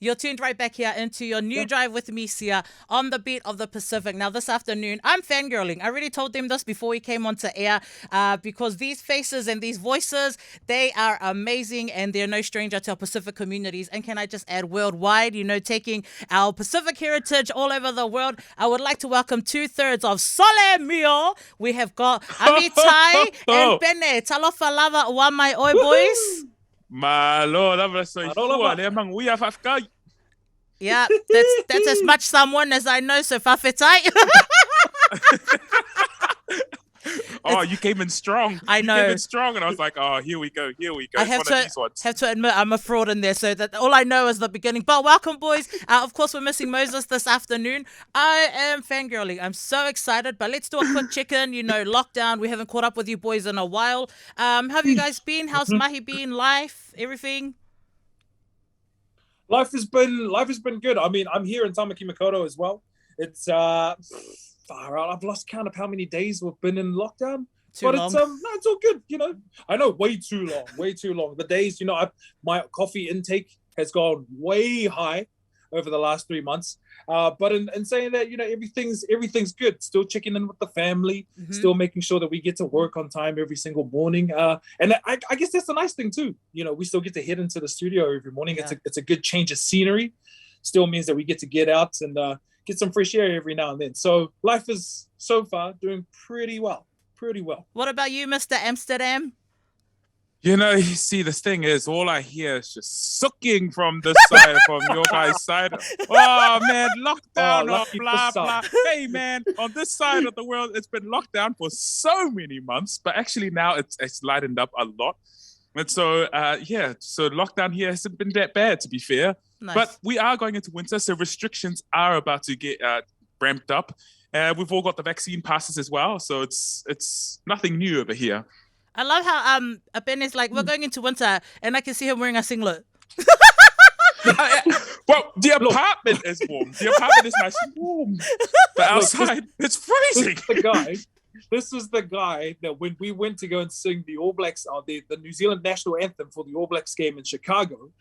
You're tuned right back here into your new drive with me, Sia, on the beat of the Pacific. Now, this afternoon, I'm fangirling. I already told them this before we came onto air because these faces and these voices, they are amazing and they're no stranger to our Pacific communities. And can I just add worldwide, taking our Pacific heritage all over the world. I would like to welcome 2/3 of Sol3. We have got Amitai and Pene. Talofa lava wa mai oi, boys. Malo, lava soy Lava. fua, le mang uia fafkai. Yeah, that's as much someone as I know, so fafetai. Oh, you came in strong. I know. You came in strong, and I was like, oh, here we go. I It's one of these ones. have to admit I'm a fraud in there, so that all I know is the beginning. But welcome, boys. Of course, we're missing Moses this afternoon. I am fangirling. I'm so excited, but let's do a quick check-in. Lockdown. We haven't caught up with you boys in a while. How have you guys been? How's Mahi been? Life? Everything? Life has been good. I mean, I'm here in Tamaki Makaurau as well. It's far out. I've lost count of how many days we've been in lockdown. Too long. It's all good. I know, way too long. The days, my coffee intake has gone way high over the last 3 months. But in saying that, everything's good. Still checking in with the family, still making sure that we get to work on time every single morning. And I guess that's a nice thing too. We still get to head into the studio every morning. Yeah. It's a good change of scenery. Still means that we get to get out and get some fresh air every now and then. So life is so far doing pretty well. What about you, Mr. Amsterdam? You see, this thing is, all I hear is just sucking from this side, from your guys' side. Oh, man, lockdown, blah, blah. Hey, man, on this side of the world, it's been locked down for so many months, but actually now it's lightened up a lot. And so, so lockdown here hasn't been that bad, to be fair. Nice. But we are going into winter, so restrictions are about to get ramped up. We've all got the vaccine passes as well, so it's nothing new over here. I love how Ben is like, we're going into winter, and I can see him wearing a singlet. Well, the apartment is warm. The apartment is nice and warm. But outside, it's freezing. This is the guy that when we went to go and sing the All Blacks, the New Zealand national anthem for the All Blacks game in Chicago,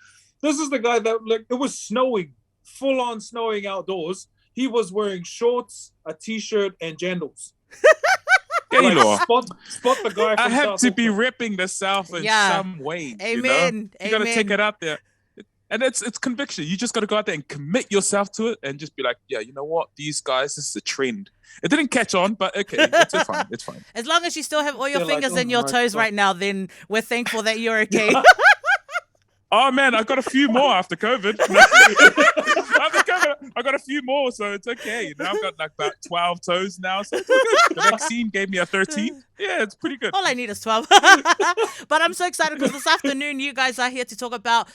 this is the guy that, it was snowing, full on snowing outdoors. He was wearing shorts, a t-shirt, and jandals. Spot the guy from I have South to be Auckland. ripping the South in some way. Amen. You got to take it out there. And it's conviction. You just got to go out there and commit yourself to it and just be like, yeah, you know what? These guys, this is a trend. It didn't catch on, but okay, it's fine. It's fine. As long as you still have all your They're fingers like, in your my toes God. right now, then we're thankful that you're okay. Oh, man, I got a few more after COVID. I got a few more, so it's okay. Now I've got like about 12 toes now, so it's all good. The vaccine gave me a 13. Yeah, it's pretty good. All I need is 12. But I'm so excited because this afternoon you guys are here to talk about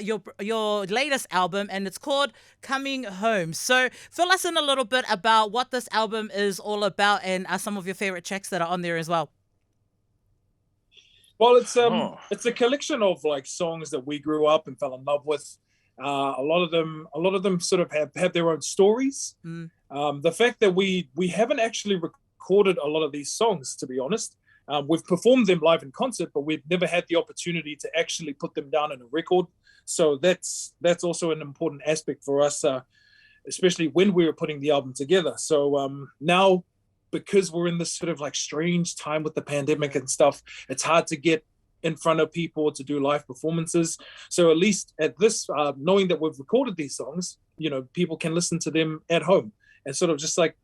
your latest album, and it's called Coming Home. So fill us in a little bit about what this album is all about and some of your favorite tracks that are on there as well. Well, it's a collection of like songs that we grew up and fell in love with. A lot of them sort of have their own stories. The fact that we haven't actually recorded a lot of these songs, to be honest, we've performed them live in concert, but we've never had the opportunity to actually put them down in a record. So that's also an important aspect for us, especially when we were putting the album together. So now, because we're in this sort of like strange time with the pandemic and stuff, it's hard to get in front of people to do live performances. So at least at this, knowing that we've recorded these songs, people can listen to them at home and sort of just like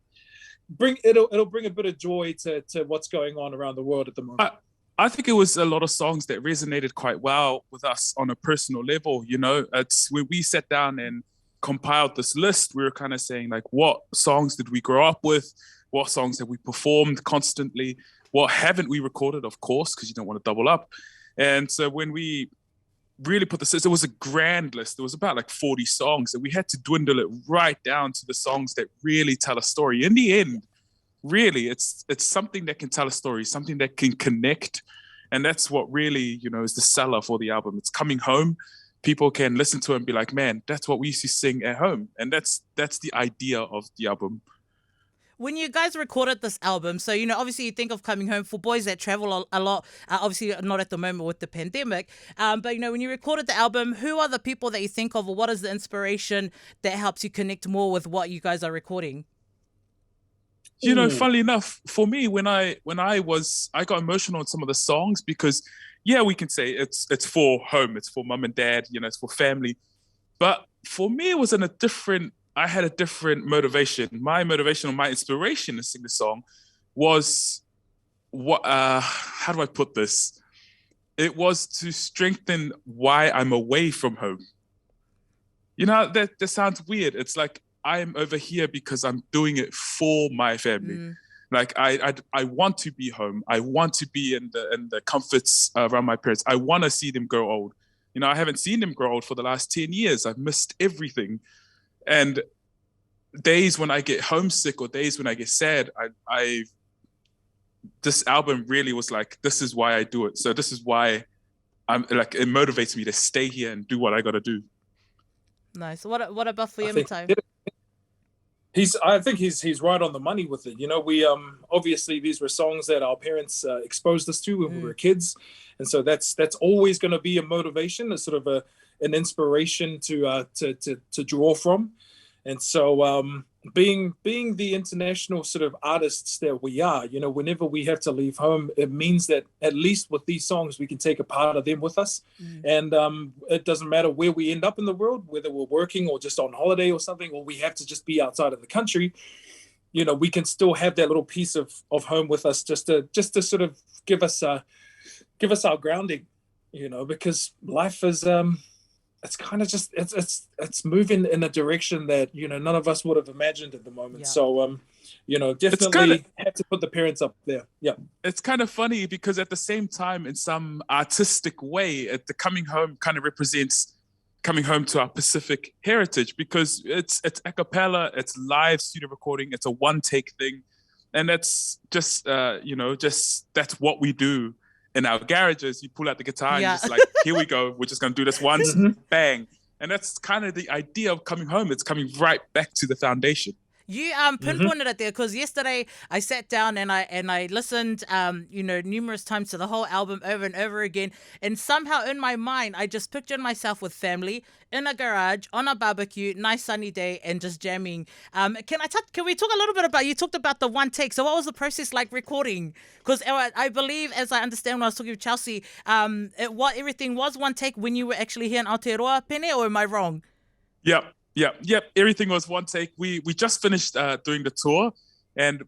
it'll bring a bit of joy to what's going on around the world at the moment. I think it was a lot of songs that resonated quite well with us on a personal level. It's when we sat down and compiled this list, we were kind of saying like, what songs did we grow up with? What songs have we performed constantly? What haven't we recorded, of course, because you don't want to double up. And so when we really put this, it was a grand list. There was about like 40 songs, and we had to dwindle it right down to the songs that really tell a story. In the end, really, it's something that can tell a story, something that can connect. And that's what really, is the seller for the album. It's coming home. People can listen to it and be like, man, that's what we used to sing at home. And that's the idea of the album. When you guys recorded this album, so, obviously you think of Coming Home for boys that travel a lot, obviously not at the moment with the pandemic, but, when you recorded the album, who are the people that you think of, or what is the inspiration that helps you connect more with what you guys are recording? Funnily enough, for me, I got emotional on some of the songs because, yeah, we can say it's for home, it's for mum and dad, it's for family. But for me, it was I had a different motivation. My motivation or my inspiration to sing the song was how do I put this? It was to strengthen why I'm away from home. That sounds weird. It's like I'm over here because I'm doing it for my family. Like I want to be home. I want to be in the comforts around my parents. I want to see them grow old. I haven't seen them grow old for the last 10 years. I've missed everything. And days when I get homesick or days when I get sad, this album really was like, this is why I do it. So this is why I'm like, it motivates me to stay here and do what I got to do. Nice. What about for you, Matai? I think he's right on the money with it. We obviously these were songs that our parents exposed us to when we were kids, and so that's always going to be a motivation, a sort of an inspiration to draw from. And so being the international sort of artists that we are, whenever we have to leave home, it means that at least with these songs we can take a part of them with us. And it doesn't matter where we end up in the world, whether we're working or just on holiday or something, or we have to just be outside of the country, we can still have that little piece of home with us, just to sort of give us our grounding, because life is it's kind of just it's moving in a direction that none of us would have imagined at the moment. So definitely have to put the parents up there. Yeah, it's kind of funny because at the same time, in some artistic way, the coming home kind of represents coming home to our Pacific heritage, because it's a cappella, it's live studio recording, it's a one take thing, and that's just that's what we do. In our garages, you pull out the guitar and just like, here we go, we're just going to do this once, bang. And that's kind of the idea of coming home. It's coming right back to the foundation. You pinpointed it there, because yesterday I sat down and I listened numerous times to the whole album over and over again, and somehow in my mind I just pictured myself with family in a garage on a barbecue, nice sunny day, and just jamming. Can we talk a little bit about, you talked about the one take, so what was the process like recording? Because I believe, as I understand when I was talking with Chelsea, everything was one take when you were actually here in Aotearoa, Pene, or am I wrong? Yep. Everything was one take. We just finished doing the tour, and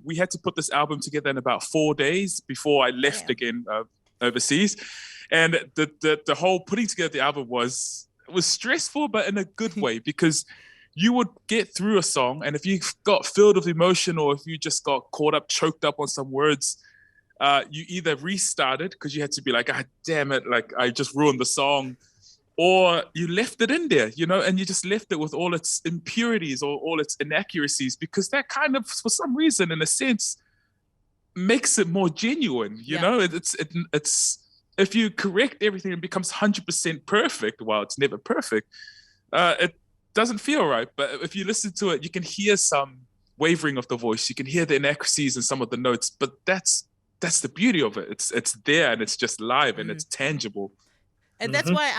we had to put this album together in about 4 days before I left again overseas. And the whole putting together the album was stressful, but in a good way, because you would get through a song, and if you got filled with emotion or if you just got choked up on some words, you either restarted because you had to be like, ah, damn it, like I just ruined the song. Or you left it in there, and you just left it with all its impurities or all its inaccuracies, because that kind of, for some reason, in a sense, makes it more genuine. It's if you correct everything, it becomes 100% perfect. While it's never perfect, it doesn't feel right. But if you listen to it, you can hear some wavering of the voice. You can hear the inaccuracies in some of the notes. But that's the beauty of it. It's there, and it's just live, and it's tangible. And that's why,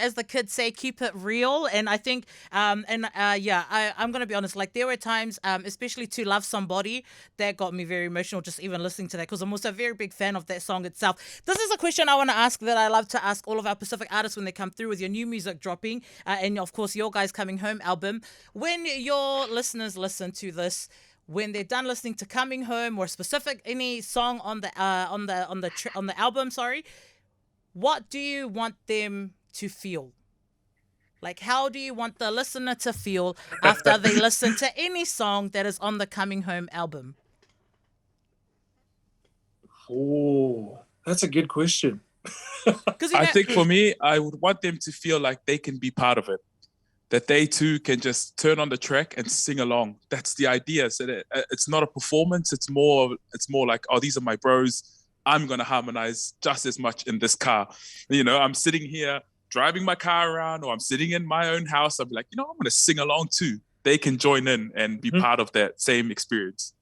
as the kids say, keep it real. And I think, I'm going to be honest, like there were times, especially to Love Somebody, that got me very emotional, just even listening to that, because I'm also a very big fan of that song itself. This is a question I want to ask that I love to ask all of our Pacific artists when they come through with your new music dropping, and of course, your guys' Coming Home album. When your listeners listen to this, when they're done listening to Coming Home or any song on the album, what do you want them to feel? Like, how do you want the listener to feel after they listen to any song that is on the Coming Home album? Oh, that's a good question. I think for me, I would want them to feel like they can be part of it, that they too can just turn on the track and sing along. That's the idea. So that it's not a performance. It's more like, oh, these are my bros. I'm going to harmonize just as much in this car. I'm sitting here driving my car around, or I'm sitting in my own house. I'll be like, I'm going to sing along too. they can join in and be part of that same experience.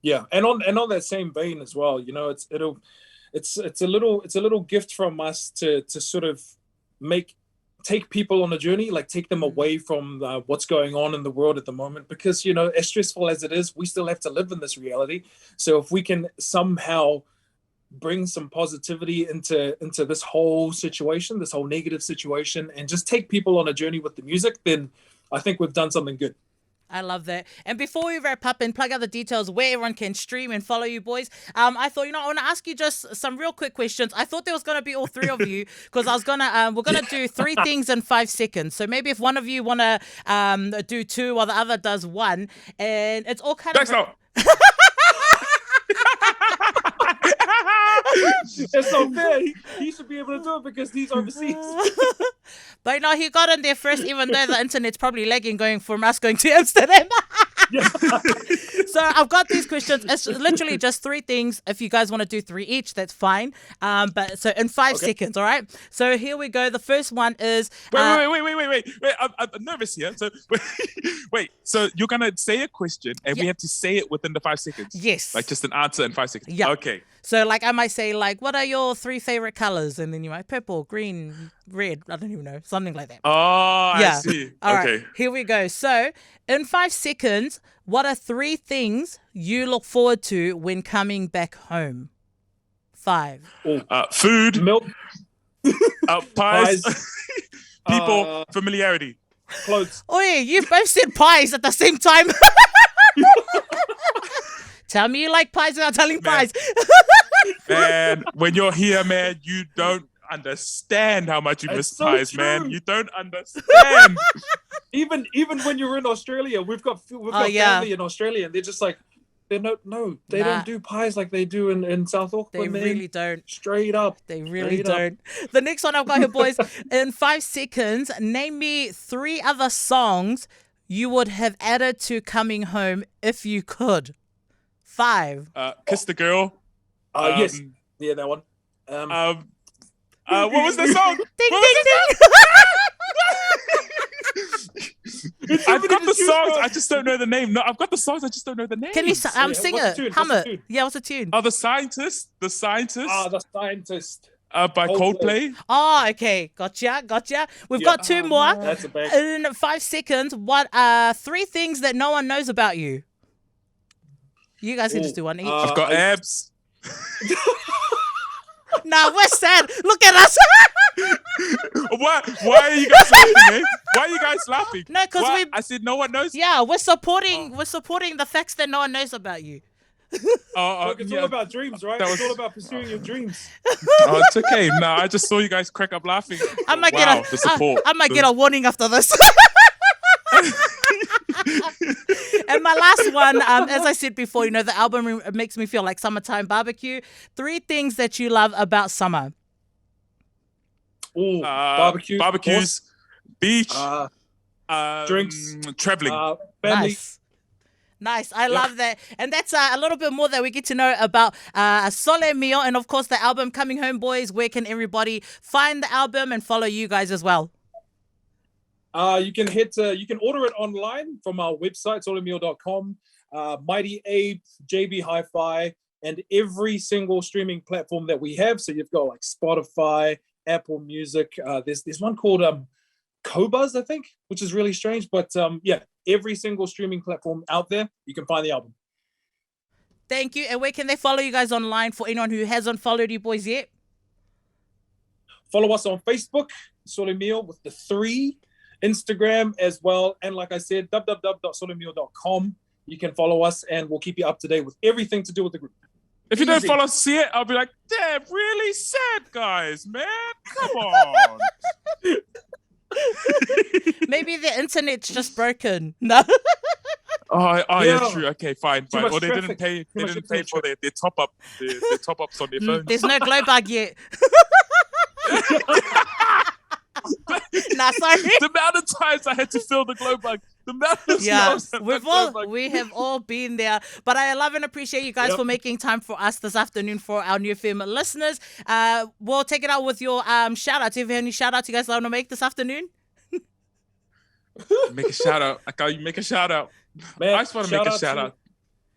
Yeah, and on that same vein as well, you know, it's a little gift from us to sort of take people on a journey, like take them away from what's going on in the world at the moment, because, you know, as stressful as it is, we still have to live in this reality. So if we can somehow bring some positivity into this whole situation, this whole negative situation, and just take people on a journey with the music, then I think we've done something good. I love that. And before we wrap up and plug out the details where everyone can stream and follow you boys, I thought, I want to ask you just some real quick questions. I thought there was going to be all three of you because I was going to, we're going to do 3 things in 5 seconds. So maybe if one of you want to do 2 while the other does 1, and it's all kind Thanks, of... It's not fair. He should be able to do it because he's overseas. But no, he got in there first, even though the internet's probably lagging going from us going to Amsterdam. So I've got these questions. It's literally just 3 things. If you guys want to do 3 each, that's fine. But so in 5 seconds, all right? So here we go. The first one is... Wait. I'm nervous here. So wait. So you're going to say a question and we have to say it within the 5 seconds? Yes. Like just an answer in 5 seconds? Yeah. Okay. So like I might say like, what are your 3 favorite colors? And then you might purple, green, red. I don't even know. Something like that. Oh, Yeah. I see. All okay. right, here we go. So in 5 seconds, what are 3 things you look forward to when coming back home? 5. Food. Milk. Pies. People. Familiarity. Clothes. Oh yeah, you both said pies at the same time. Tell me you like pies without telling pies. Man, when you're here, man, you don't understand how much you miss so pies, true. man. You don't understand. Even when you're in Australia, we've got family in Australia, and they're just like, they don't do pies like they do in South Auckland. They really don't. Straight up. They really don't. The next one I've got here, boys. In 5 seconds, name me 3 other songs you would have added to Coming Home if you could. 5. Kiss the Girl. Yes. Yeah, that one. What was the song? Ding, What ding, was ding. I've got the songs, I just don't know the name. No, I've got the songs, I just don't know the name. Can you sing what's the it? tune? Hum What's the it. tune? Yeah, what's the tune? The Scientist. The Scientist. The Scientist. By Coldplay. Oh, okay. Gotcha. We've got 2 more. That's a big. In 5 seconds, what are 3 things that no one knows about you? You guys can just do one each. I've got abs. Nah, we're sad. Look at us. Why are you guys laughing, eh? Why are you guys laughing? No, because I said no one knows. Yeah, we're supporting the facts that no one knows about you. Look, it's all about dreams, right? It's all about pursuing your dreams. Oh, it's okay. No, I just saw you guys crack up laughing. I might the support. I might get a warning after this. And my last one, as I said before, the album makes me feel like summertime barbecue. 3 things that you love about summer. Barbecues, beach, drinks, traveling. family. Nice. I love that. And that's a little bit more that we get to know about Sol3 and of course the album Coming Home Boys. Where can everybody find the album and follow you guys as well? You can order it online from our website, sol3 Mighty Ape, JB Hi-Fi, and every single streaming platform that we have. So you've got like Spotify, Apple Music. There's one called Cobuzz, I think, which is really strange. But every single streaming platform out there, you can find the album. Thank you. And where can they follow you guys online for anyone who hasn't followed you boys yet? Follow us on Facebook, Sol3 with the 3. Instagram as well, and like I said, www.sol3.com. You can follow us and we'll keep you up to date with everything to do with the group. If you don't follow see it, I'll be like, damn, really sad guys, man. Come on. Maybe the internet's just broken. No. Yeah, true. Okay, fine. Or they traffic. didn't pay for their top up, their top ups on their phones. There's no glow bug yet. Nah, sorry. The amount of times I had to fill the glow bug. The amount of times we have all been there. But I love and appreciate you guys for making time for us this afternoon for our New FM listeners. We'll take it out with your shout outs. If you have any shout outs you guys want to make this afternoon? Make a shout out. You make a shout out. Man, I just want to make a shout out.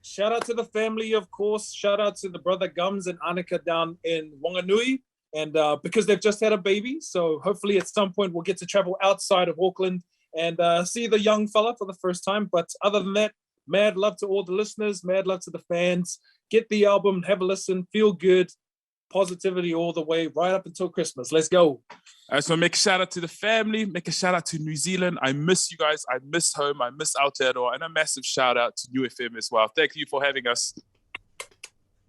Shout out to the family, of course. Shout out to the brother Gums and Annika down in Wanganui. And because they've just had a baby. So hopefully at some point we'll get to travel outside of Auckland and see the young fella for the first time. But other than that, mad love to all the listeners, mad love to the fans. Get the album, have a listen, feel good, positivity all the way, right up until Christmas. Let's go. I just want to make a shout out to the family, make a shout out to New Zealand. I miss you guys. I miss home. I miss Aotearoa. And a massive shout out to New FM as well. Thank you for having us.